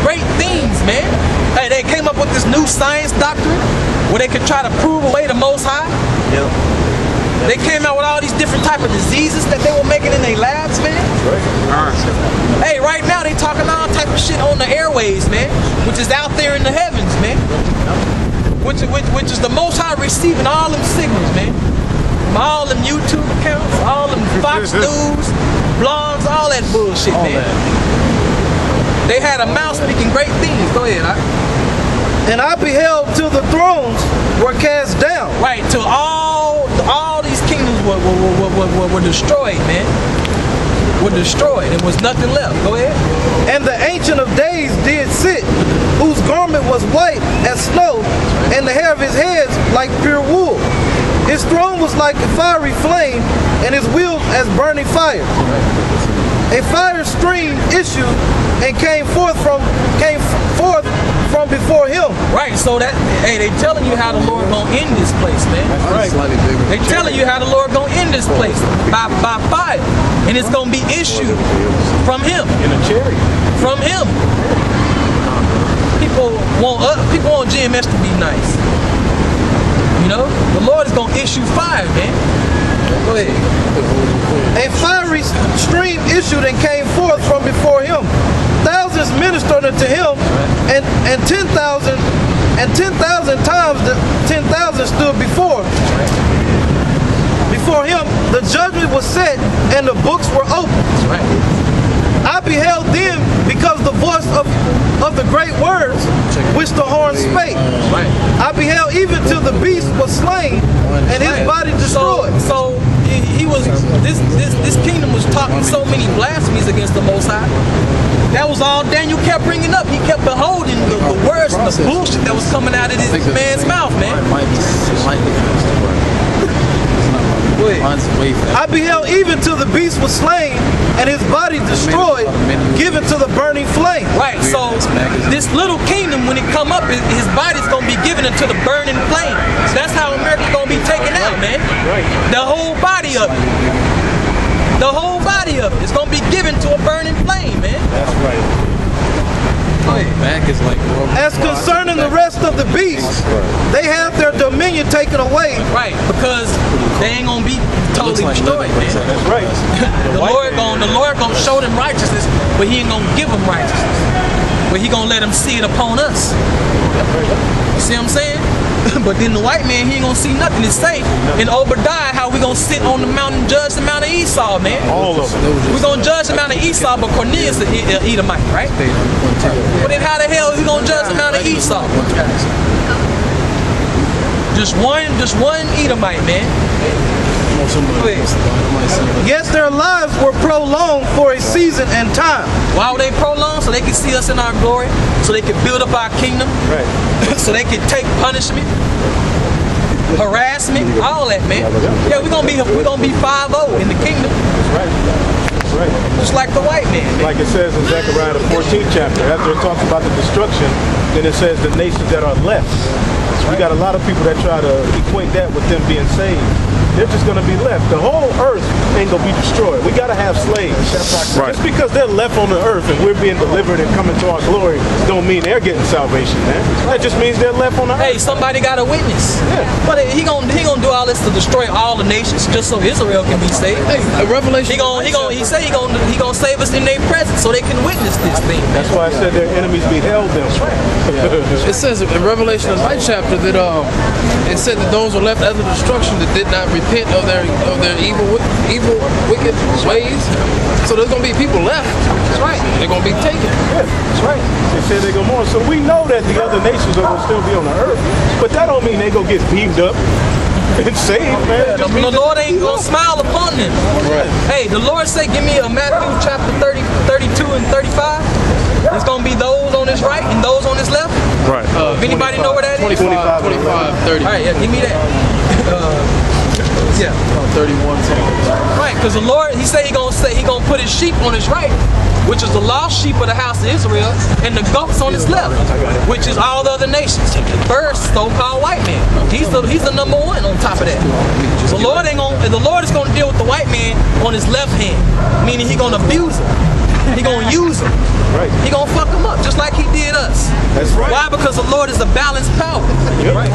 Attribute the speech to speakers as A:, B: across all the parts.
A: great things, man. Hey, they came up with this new science doctrine where they could try to prove away the Most High.
B: Yep.
A: They came out with all these different type of diseases that they were making in their labs, man. Hey, right now they talking all type of shit on the airways, man, which is out there in the heavens, man. Which is the Most High receiving all them signals, man. From all them YouTube accounts, all them Fox News, blogs, all that bullshit, man. They had a mouth speaking great things. Go ahead.
C: And I beheld till the thrones were cast down.
A: Right, till all these kingdoms were destroyed, man. Were destroyed, and was nothing left. Go ahead.
C: And the Ancient of Days did sit, whose garment was white as snow, and the hair of his head like pure wool. His throne was like a fiery flame, and his wheels as burning fire. A fire stream issued and came forth from before him.
A: Right, so that, hey, they telling you how the Lord gonna end this place, man.
B: Right.
A: They telling you how the Lord gonna end this place by fire, and it's gonna be issued from Him.
D: In a chariot.
A: From Him. People want GMS to be nice. You know, the Lord is gonna issue fire, man. Go ahead.
C: A fiery stream issued and came forth from before him. Thousands ministered unto him, and 10,000 times the 10,000 stood before him. The judgment was set, and the books were opened. I beheld then, because the voice of the great words which the horn spake. I beheld even till the beast was slain and his body destroyed.
A: So he was this kingdom was talking so many blasphemies against the Most High. That was all Daniel kept bringing up. He kept beholding the words and the bullshit that was coming out of this man's mouth, man.
C: I beheld even till the beast was slain and his body destroyed, given to the burning flame.
A: Right, so this little kingdom, when it come up, his body's going to be given into the burning flame. That's how America's going to be taken out, man. The whole body of it. The whole body of it is going to be given to a burning flame, man.
D: That's right.
C: As concerning the rest of the beasts, they have their dominion taken away.
A: Right, because they ain't gonna be totally destroyed, man.
D: That's right.
A: The Lord gonna show them righteousness, but He ain't gonna give them righteousness. But He gonna let them see it upon us. You see what I'm saying? But then the white man, he ain't gonna see nothing. It's safe in Obadiah how we gonna sit on the mountain and judge the Mount of Esau, man.
D: All of them.
A: We're gonna judge the Mount of Esau, but Cornelius is an Edomite, right? But then how the hell is he gonna judge the Mount of Esau? Just one Edomite, man.
C: Yes, their lives were prolonged for a season and time.
A: Why were they prolonged? So they could see us in our glory, so they could build up our kingdom,
D: Right.
A: so they could take punishment, harassment, all that, man. Yeah, we're gonna be 5-0 in the kingdom.
D: That's right. That's right.
A: Just like the white man.
D: Like it says in Zechariah the 14th chapter, after it talks about the destruction, then it says the nations that are left. We got a lot of people that try to equate that with them being saved. They're just going to be left. The whole earth ain't going to be destroyed. We got to have slaves.
B: Right.
D: Just because they're left on the earth and we're being delivered and coming to our glory don't mean they're getting salvation, man. That just means they're left on the earth.
A: Hey, somebody got a witness.
D: Yeah.
A: But he gonna do all this to destroy all the nations just so Israel can be saved.
C: Hey, Revelation.
A: He gonna save us in their presence so they can witness this thing.
D: That's why I said their enemies beheld them.
E: It says in Revelation, the 9th chapter, that it said that those were left after destruction that did not repent of their evil, wicked ways. So there's gonna be people left.
A: That's right.
E: They're gonna be taken.
D: Yeah, that's right. They said they go more. So we know that the other nations are going to still be on the earth, but that don't mean they go get beamed up and saved, man.
A: The Lord ain't gonna smile upon them.
D: Right.
A: Hey, the Lord said, give me a Matthew chapter 30, 32 and 35. There's gonna be those on his right and those on his left.
B: Right.
A: If anybody know where that is?
E: 25, 30.
A: All right, yeah, give me that. Yeah.
E: 31 something.
A: Right, because the Lord, He said He gonna put His sheep on His right, which is the lost sheep of the house of Israel, and the goats on His left, which is all the other nations. First, so-called white man. He's the number one on top of that. The Lord is gonna deal with the white man on his left hand, meaning He gonna abuse him. He gonna use him.
D: Right.
A: He gonna fuck him up, just like He did
D: That's right.
A: Why? Because the Lord is a balanced power.
D: Yep.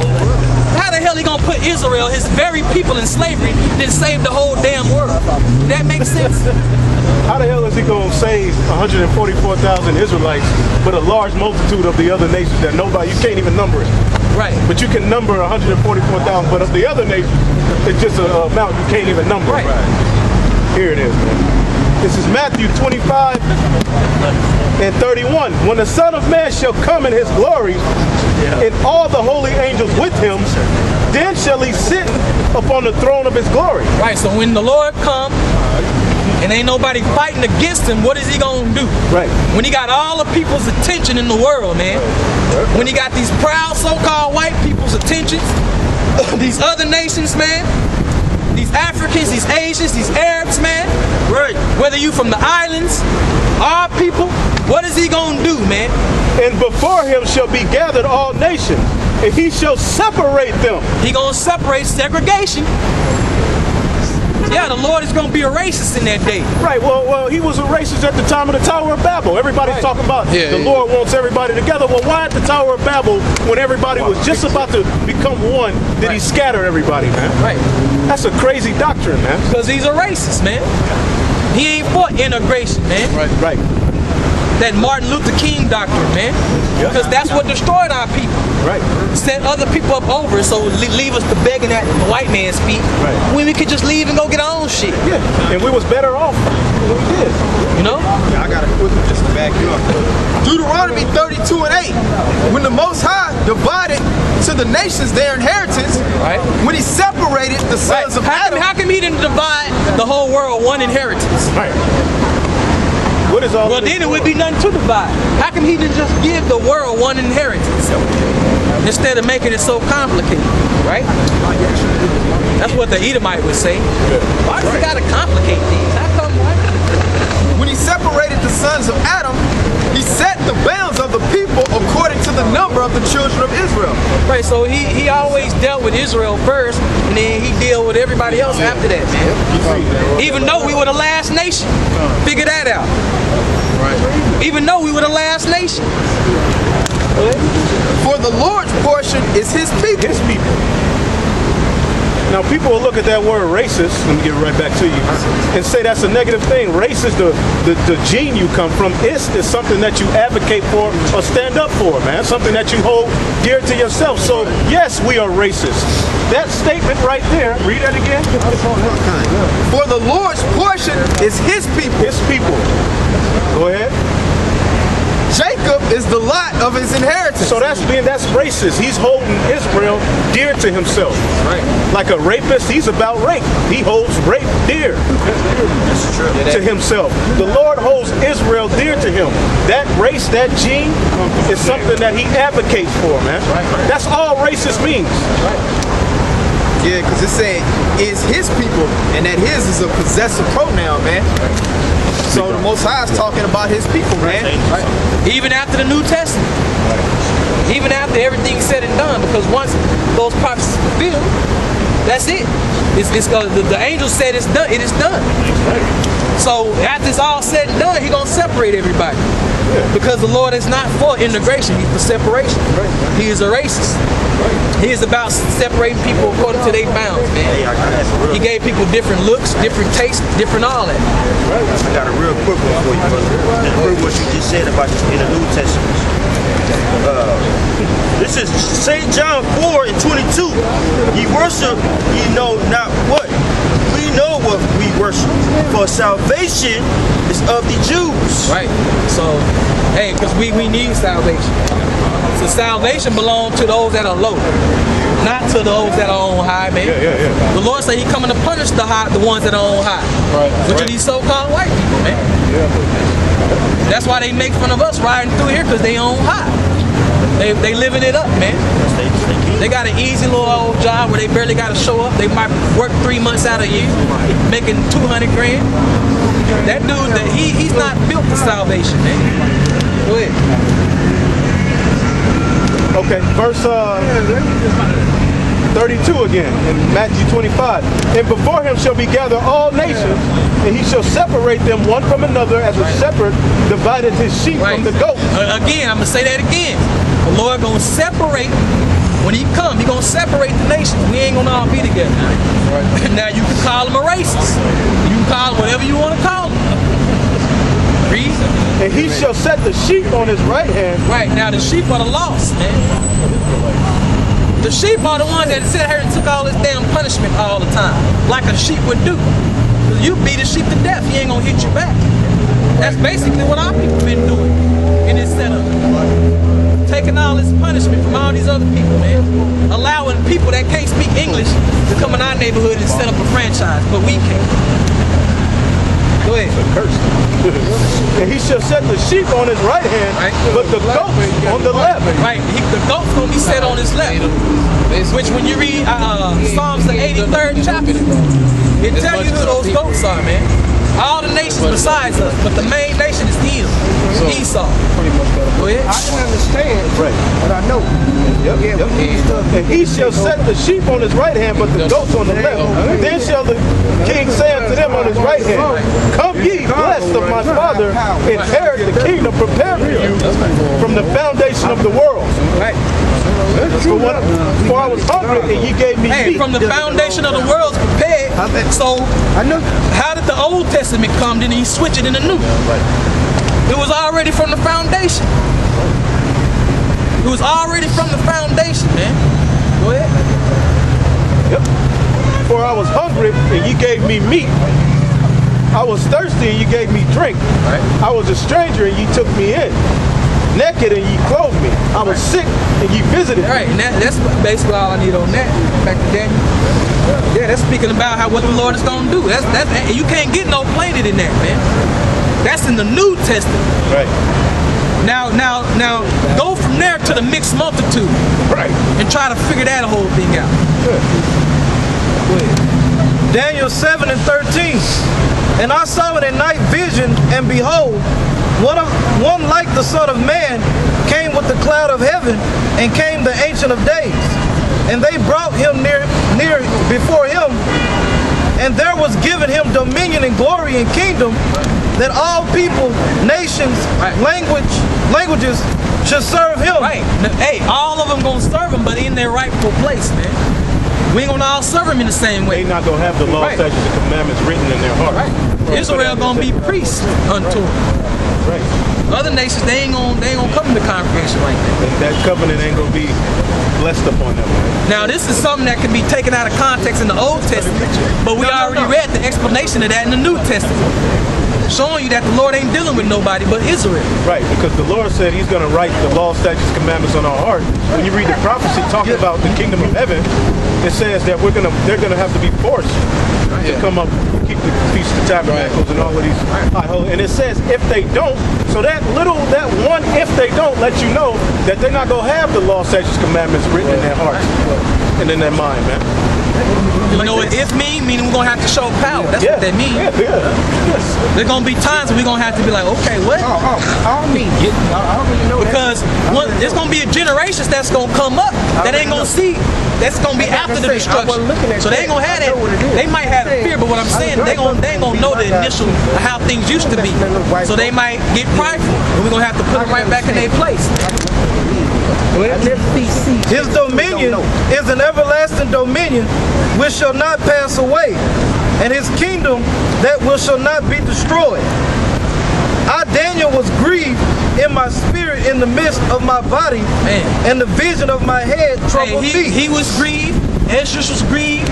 A: How the hell he gonna put Israel, his very people, in slavery, then save the whole damn world? That makes sense?
D: How the hell is he going to save 144,000 Israelites, but a large multitude of the other nations that you can't even number it.
A: Right.
D: But you can number 144,000, but of the other nations, it's just an amount you can't even number.
A: Right.
D: Here it is, man. This is Matthew 25 and 31. When the Son of Man shall come in his glory, and all the holy angels with him, then shall he sit upon the throne of his glory.
A: Right, so when the Lord comes, and ain't nobody fighting against him, what is he gonna do?
D: Right.
A: When he got all the people's attention in the world, man. When he got these proud so-called white people's attentions, these other nations, man. These Africans, these Asians, these Arabs, man. Right. Whether you from the islands, our people, what is he gonna do, man?
D: And before him shall be gathered all nations, and he shall separate them.
A: He gonna separate segregation. Yeah, the Lord is gonna be a racist in that day.
D: Right, well, he was a racist at the time of the Tower of Babel. Everybody's talking about the Lord wants everybody together. Well, why at the Tower of Babel, when everybody was just about to become one, did he scatter everybody, man?
A: Right.
D: That's a crazy doctrine, man.
A: Because he's a racist, man. He ain't for integration, man.
D: Right.
A: That Martin Luther King doctrine, man. Because that's what destroyed our people.
D: Right.
A: Set other people up over it, so leave us to begging at the white man's feet.
D: Right.
A: When we could just leave and go get our own shit.
D: Yeah, and we was better off than we did.
A: You know?
B: I got a quick one just to back you up. Deuteronomy 32 and 8. When the Most High divided to the nations their inheritance,
A: Right.
B: when he separated the sons of Adam.
A: How come he didn't divide the whole world one inheritance?
D: Right. What is all
A: Well, then it would be nothing to divide. How come he didn't just give the world one inheritance instead of making it so complicated, right? That's what the Edomite would say. Why does he got to complicate things? How come?
B: When he separated the sons of Adam, he set the bounds of the people according to the number of the children of Israel.
A: Right, so he always dealt with Israel first, and then he dealt with everybody else after that, man. Even though we were the last nation. Figure that out. Right. Even though we were the last nation.
B: For the Lord's portion is his people.
D: His people. Now people will look at that word racist, let me get right back to you, and say that's a negative thing. Race is the gene you come from. Is something that you advocate for or stand up for, man. Something that you hold dear to yourself. So yes, we are racist. That statement right there, read that again.
B: For the Lord's portion is his people.
D: His people. Go ahead.
B: Jacob is the lot of his inheritance.
D: So that's racist. He's holding Israel dear to himself.
A: Right.
D: Like a rapist, he's about rape. He holds rape dear to himself. The Lord holds Israel dear to him. That race, that gene, is something that he advocates for, man. That's all racist means.
B: Yeah, because it said is his people, and that his is a possessive pronoun, man. So the Most High is talking about his people, man.
A: Right. Even after the New Testament. Even after everything's said and done, because once those prophecies are fulfilled, that's it. The angel said it's done. It is done. So after it's all said and done, he's gonna separate everybody. Because the Lord is not for integration; He's for separation. He is a racist. He is about separating people according to their bounds, man. He gave people different looks, different tastes, different all that.
F: I got a real quick one for you, brother. Just heard what you just said about in the New Testament. This is St. John 4 and 22. Ye worship, ye know not what. We know what we worship, for salvation is of the Jews.
A: Right. So, hey, because we need salvation. So salvation belongs to those that are low, not to those that are on high, man. The Lord said He coming to punish the ones that are on high, which are these so-called white people, man. That's why they make fun of us riding through here, because they on high. They living it up, man. They got an easy little old job where they barely got to show up. They might work 3 months out of a year, making 200 grand. That dude, he's not built for salvation, man. Go ahead.
D: Okay, verse 32 again, in Matthew 25. And before him shall be gathered all nations, and he shall separate them one from another as a shepherd divided his sheep from the goats.
A: Again, I'm going to say that again. The Lord going to separate, when he come, he going to separate the nations. We ain't going to all be together. Now, you can call them a racist. You can call them whatever you want to call them. Read.
D: And he shall set the sheep on his right hand.
A: Right, now the sheep are the lost, man. The sheep are the ones that sit here and took all this damn punishment all the time, like a sheep would do. You beat a sheep to death, he ain't gonna hit you back. That's basically what our people been doing in this setup. Taking all this punishment from all these other people, man. Allowing people that can't speak English to come in our neighborhood and set up a franchise, but we can't. Go ahead.
D: And he shall set the sheep on his right hand, but the goats on the left.
A: Right, the goat's gonna be set on his left. Which when you read Psalms the 83rd chapter, it tells you who those goats are, man. All the nations besides us, but the main nation is Esau. Go ahead.
G: I can understand, but I know.
D: And he shall set the sheep on his right hand, but the goats on the left. Then shall the king say unto them on his right hand, come ye, blessed of my father, inherit the kingdom prepared for you from the foundation of the world.
A: Right.
D: For I was hungry, and ye gave me meat.
A: From the foundation of the world's prepared. So, how did the Old Testament come, then he switch it in the New? It was already from the foundation. It was already from the foundation, man. Go ahead.
D: Yep. For I was hungry, and ye gave me meat. I was thirsty, and ye gave me drink. I was a stranger, and ye took me in. Naked, and ye clothed me. I was sick, and ye visited me.
A: Right, and that's basically all I need on that. Back to Daniel. Yeah, that's speaking about what the Lord is going to do. That's you can't get no plainer than that, man. That's in the New Testament.
D: Right.
A: Now, go from there to the mixed multitude.
D: Right.
A: And try to figure that whole thing out.
D: Good.
A: Go ahead.
C: Daniel 7 and 13. And I saw in a night vision, and behold, one like the Son of Man came with the cloud of heaven, and came the Ancient of Days. And they brought him near before him, and there was given him dominion and glory and kingdom, that all people, nations, languages should serve him.
A: Right. Now, hey, all of them gonna serve him, but in their rightful place, man. We ain't gonna all serve him in the same way.
D: They not gonna have the law, statutes, and commandments written in their heart.
A: Right. Israel gonna be priests unto him.
D: Right.
A: Other nations, they ain't gonna come to the congregation like that.
D: And that covenant ain't gonna be blessed upon them. Right?
A: Now, this is something that can be taken out of context in the Old Testament, but we already read the explanation of that in the New Testament, showing you that the Lord ain't dealing with nobody but Israel.
D: Right, because the Lord said he's going to write the law, statutes, commandments on our heart. When you read the prophecy talking about the kingdom of heaven, it says that they're going to have to be forced to come up, keep the Feast of Tabernacles and all of these. And it says if they don't, so that one if they don't let you know that they're not going to have the law, statutes, commandments written in their hearts and in their mind, man.
A: You know what if mean? Meaning we're going to have to show power. That's what that means.
D: Yes.
A: There's going to be times when we're going to have to be like, okay, what?
G: I don't really know
A: because there's going to be a generation that's going to come up that ain't going to see. That's going to be after the destruction. So they ain't going to have that. They might have fear, but what I'm saying, they ain't going to know the initial of how things used to be. So they might get prideful, and we're going to have to put them right back in their place.
C: His dominion is an everlasting dominion which shall not pass away, and his kingdom that shall not be destroyed. I, Daniel, was grieved in my spirit in the midst of my body, and the vision of my head troubled me.
A: He was grieved, Esdras was grieved,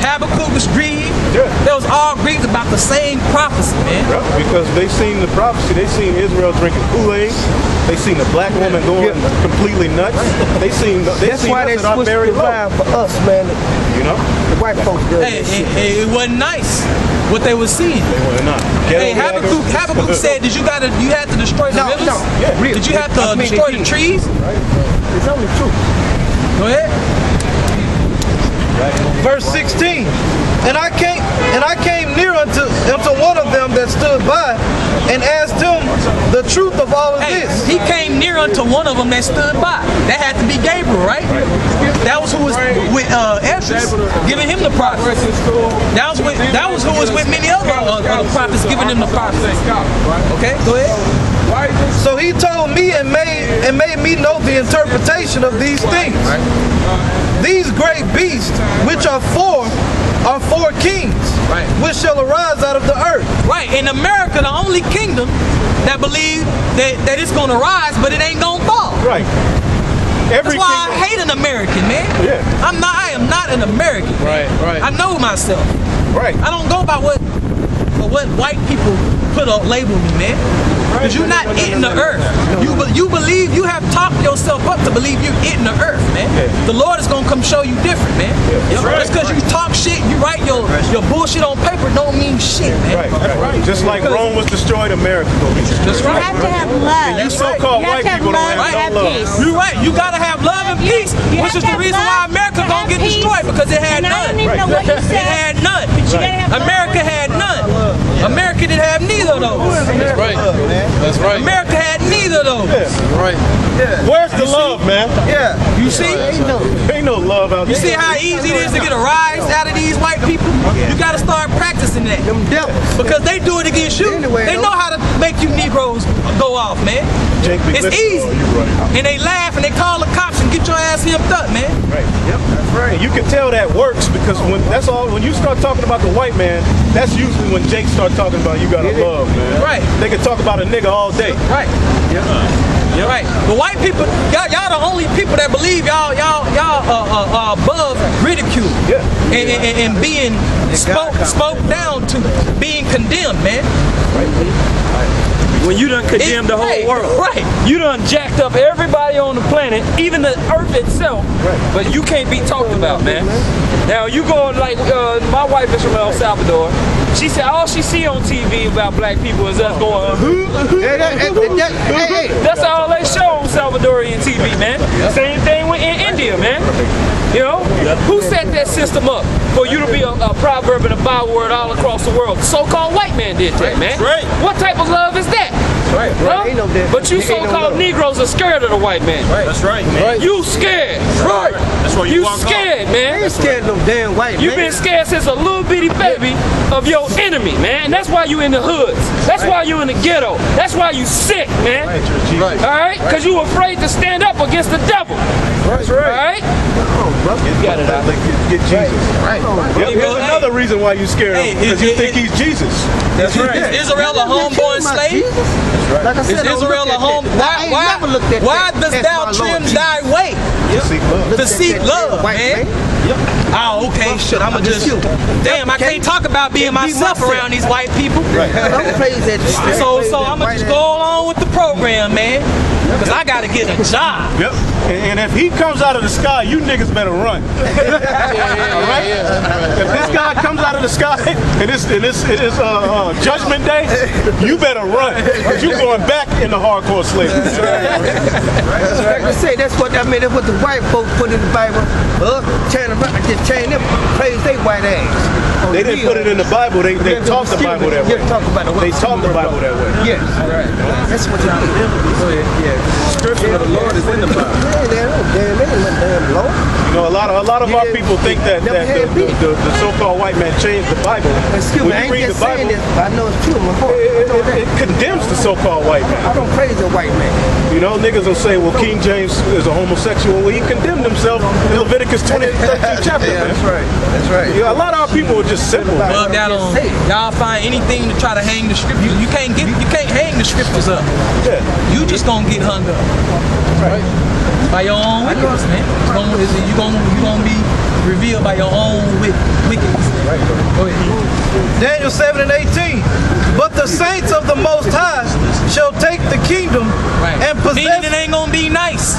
A: Habakkuk was grieved. They was all grieved about the same prophecy, man.
D: Because they seen the prophecy, they seen Israel drinking Kool-Aid, they seen the black woman going completely nuts.
G: That's why they switched the vibe for us, man.
D: You know?
G: The white folks did that shit.
A: It wasn't nice what they were seeing.
D: They were not.
A: Hey, Habakkuk said, you had to destroy the rivers?
G: No.
D: Yeah.
A: Did you have to destroy the trees?
G: It's only true.
A: Go ahead.
C: Verse 16. And I came near unto one of them that stood by, and asked him the truth of all of
A: Hey,
C: this.
A: he came near unto one of them that stood by. That had to be Gabriel, right? That was who was with Esdras, giving him the prophecy. That was who was with many other prophets, giving him the prophecy. Okay, go ahead.
C: So he told me and made me know the interpretation of these things. These great beasts, which are four kings,
A: Right.
C: which shall arise out of the earth.
A: Right, in America, the only kingdom that believe that it's gonna rise, but it ain't gonna fall.
D: Right.
A: That's why I hate an American, man.
D: Yeah.
A: I am not an American.
E: Right, right.
A: I know myself.
D: Right.
A: I don't go by what white people put a label me, man. Because you're not eating the earth. You believe, you have talked yourself up to believe you're eating the earth, man. The Lord is gonna come show you different, man. Just because you talk shit, you write your bullshit on paper don't mean shit, man.
D: Right. Just like Rome was destroyed, America gonna be destroyed.
A: That's
H: You
A: right.
H: have to have love.
D: You so-called
H: You have
D: white
H: to have
D: people don't
H: love
D: have
H: and
D: no love.
H: peace.
A: You're right. You gotta have love and peace,
H: You
A: which is
H: have to
A: the
H: have
A: reason
H: love
A: why America
H: and
A: gonna get
H: peace.
A: destroyed, because it had
H: And I don't
A: none.
H: even know what you
A: It
H: said.
A: had none.
H: But you gotta have love.
A: America had none. America didn't have neither of those.
E: That's right. That's right.
A: America had neither of those.
E: Right.
D: Where's the love, man?
C: Yeah.
A: You see?
D: Ain't no love out
A: You
D: there.
A: see how easy it is to get a rise out of these white people? You gotta start practicing that.
G: Them devils.
A: Because they do it against you.
G: Anyway,
A: They know how to make you Negroes go off, man.
D: Jake be
A: It's
D: listening
A: easy.
D: to you, right?
A: And they laugh and they call the cops and get your ass hipped up, man.
D: Right. Yep. That's right. And you can tell that works because when you start talking about the white man, that's usually when Jake starts talking about you gotta love, man.
A: Right.
D: They can talk about a nigga all day.
A: Right. Yeah. Right. The white people, y'all the only people that believe y'all above ridicule.
D: Yeah.
A: And being spoke down to, being condemned, man.
I: When you done condemned the whole
A: Hey,
I: world.
A: right.
I: You done jacked up everybody on the planet, even the earth itself. But you can't be talked about, man. Now you going like, my wife is from El Salvador. She said all she see on TV about black people is us going, that's all they show on Salvadorian TV, man. Same thing in India, man. You know? Who set that system up for you to be a proverb and a byword all across the world? The so-called white man did that, man.
F: Right.
I: What type of love is that?
A: Right.
I: Huh?
G: Ain't no difference.
I: But you
G: Ain't no
I: so-called
G: love.
I: Negroes are scared of the white man.
F: That's right, man.
I: You scared.
F: Right. That's why
I: You
F: walk
I: scared,
G: I
I: man.
G: ain't scared of no damn white
I: You've
G: man.
I: been scared since a little bitty baby of your enemy, man. That's why you in the hoods. That's why you in the ghetto. That's why you sick, man.
D: Right.
I: All right? Because you afraid to stand up against the devil.
D: That's right.
I: All right?
D: You got it out. Get Jesus.
A: Right.
D: Yep. There's another reason why you scared of him, because you think he's Jesus.
A: That's right. Is Israel a homeborn slave?
G: Like I
A: Is
G: said, I don't
A: Israel
G: look
A: a
G: at
A: home?
G: that. I ain't never looked at
A: Why
G: that
A: does
G: as
A: thou
G: my Lord
A: trim
G: Jesus.
A: thy way
D: To seek love.
A: to seek
G: that
A: love,
G: white
A: man? Oh, okay, shit. I'ma just.
G: you.
A: Damn, I can't talk about being myself around these white people.
G: Don't praise that.
A: So I'ma just go along with the program, man. Because I gotta get a job.
D: Yep. And if he comes out of the sky, you niggas better run. All right? If this guy comes out of the sky and it is Judgment Day, you better run. Because you're going back into hardcore slavery.
G: Like I say, that's what I mean. That's what the white folks put in the Bible. Just chain them, praise they white ass.
D: They didn't put it in the Bible. They taught the Bible that way. They taught the Bible that way.
G: Yes, that's what you do.
B: Scripture of the Lord is in the Bible.
D: You know, a lot of our people think that the so-called white man changed the Bible.
G: Excuse me,
D: When
G: I
D: you
G: ain't
D: read the
G: just saying
D: Bible,
G: this, but I know it's true in my heart.
D: it condemns the so-called white man.
G: I don't praise a white man.
D: You know, niggas will say, well, King James is a homosexual. Well, he condemned himself in Leviticus 13th chapter, man.
B: That's right.
D: You know, a lot of our people are just simple, man.
A: Bugged out on y'all find anything to try to hang the scriptures. You can't hang the scriptures up.
D: Yeah.
A: You just gonna get hung up. Right. By your own wickedness, man. You gonna be revealed by your own wickedness. Right. Go ahead.
C: Daniel 7 and 18. But the saints of the Most High shall take the kingdom and
A: Meaning
C: possess.
A: it ain't gonna be nice.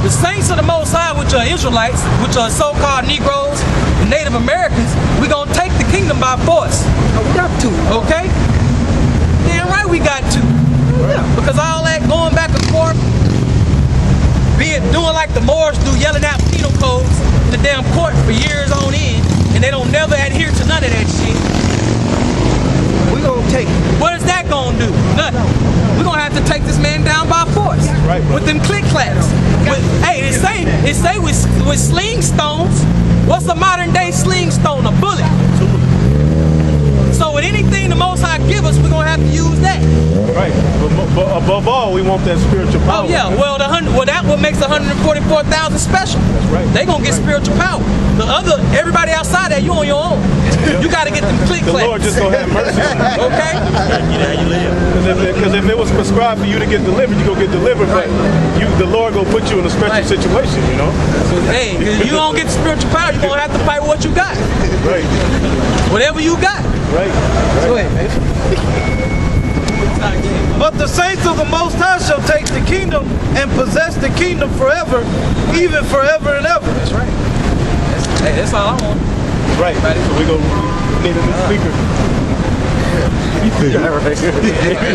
A: The saints of the Most High, which are Israelites, which are so-called Negroes and Native Americans, we gonna take the kingdom by force.
G: We got to.
A: Okay? Damn right we got to. Because all that going back and forth, be it doing like the Moors do, yelling out penal codes, to the damn court for years on end, and they don't never adhere to none of that shit.
G: We gonna take it.
A: What is that gonna do? Nothing. We're gonna have to take this man down by force.
D: Right,
A: with them click clacks. Hey, it say with sling stones. What's a modern day sling stone? A bullet. So with anything the Most High give us, we're gonna have to use that.
D: Right. But above all, we want that spiritual power.
A: Oh yeah. Well, that what makes 144,000 special.
D: That's right.
A: They gonna get spiritual power. Everybody outside that, you on your own. You gotta get them click
D: The
A: clacks.
D: Lord just gonna have mercy on you.
A: Okay.
D: Because if it was prescribed for you to get delivered, you go get delivered. But the Lord gonna put you in a special situation, you know.
A: Hey, 'cause you don't get spiritual power, you're gonna have to fight with what you got.
D: Right.
A: Whatever you got.
D: Right.
A: Go ahead, man.
C: But the saints of the Most High shall take the kingdom and possess the kingdom forever, even forever and ever.
A: That's right. Hey, that's all I want.
D: Right. So we need a new speaker.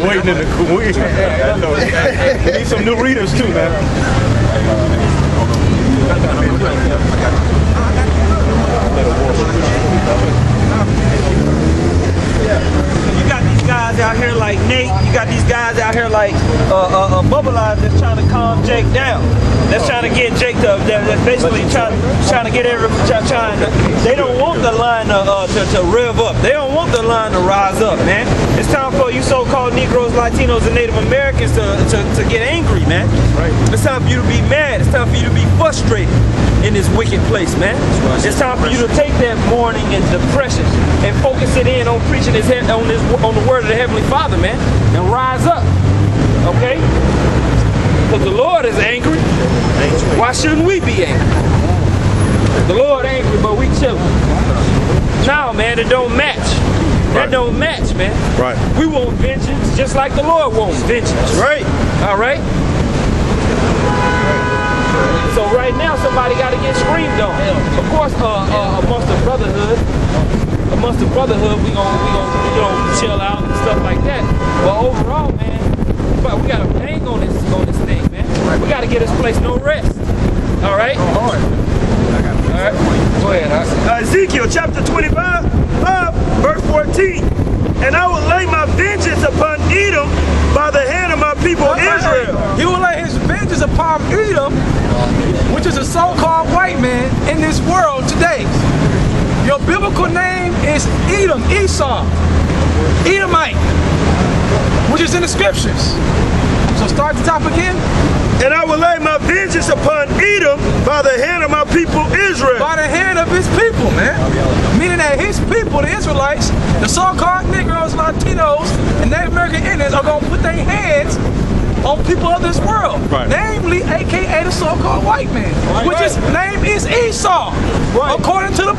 D: Waiting in the we need some new readers too, man.
F: You got these guys out here like Nate. You got these guys out here like Bubble Eyes that's trying to calm Jake down. That's trying to get Jake to. That's basically trying to get they don't want the line to rev up. They don't want the line to rise up, man. It's time for you so-called Negroes, Latinos, and Native Americans to get angry, man.
D: Right.
F: It's time for you to be mad. It's time for you to be frustrated in this wicked place, man. It's time for you to take that mourning and depression and focus it in on preaching on the word of the Heavenly Father, man, and rise up, okay? Because the Lord is angry. Why shouldn't we be angry? The Lord angry, but we chillin'. No, man, it don't match. That don't match, man.
D: Right.
F: We want vengeance just like the Lord wants vengeance.
D: Right.
F: All right? So right now, somebody got to get screamed on. Of course, amongst the brotherhood, we gonna chill out and stuff like that. But overall, man, we got to hang on this thing, man. We got to get this place no rest. All right. All right. Go ahead. Ezekiel chapter 25, verse 14. And I will lay my vengeance upon Edom by the hand of my people Israel.
A: He will lay his vengeance upon Edom, which is a so-called white man in this world today. Your biblical name is Edom, Esau, Edomite, which is in the scriptures. So start the top again.
F: And I will lay my vengeance upon Edom by the hand of my people Israel.
A: By the hand of his people, man. Meaning that his people, the Israelites, the so-called Negroes, Latinos, and Native American Indians are going to put their hands on people of this world.
D: Right.
A: Namely, a.k.a. the so-called white man. Which his name is Esau. According to the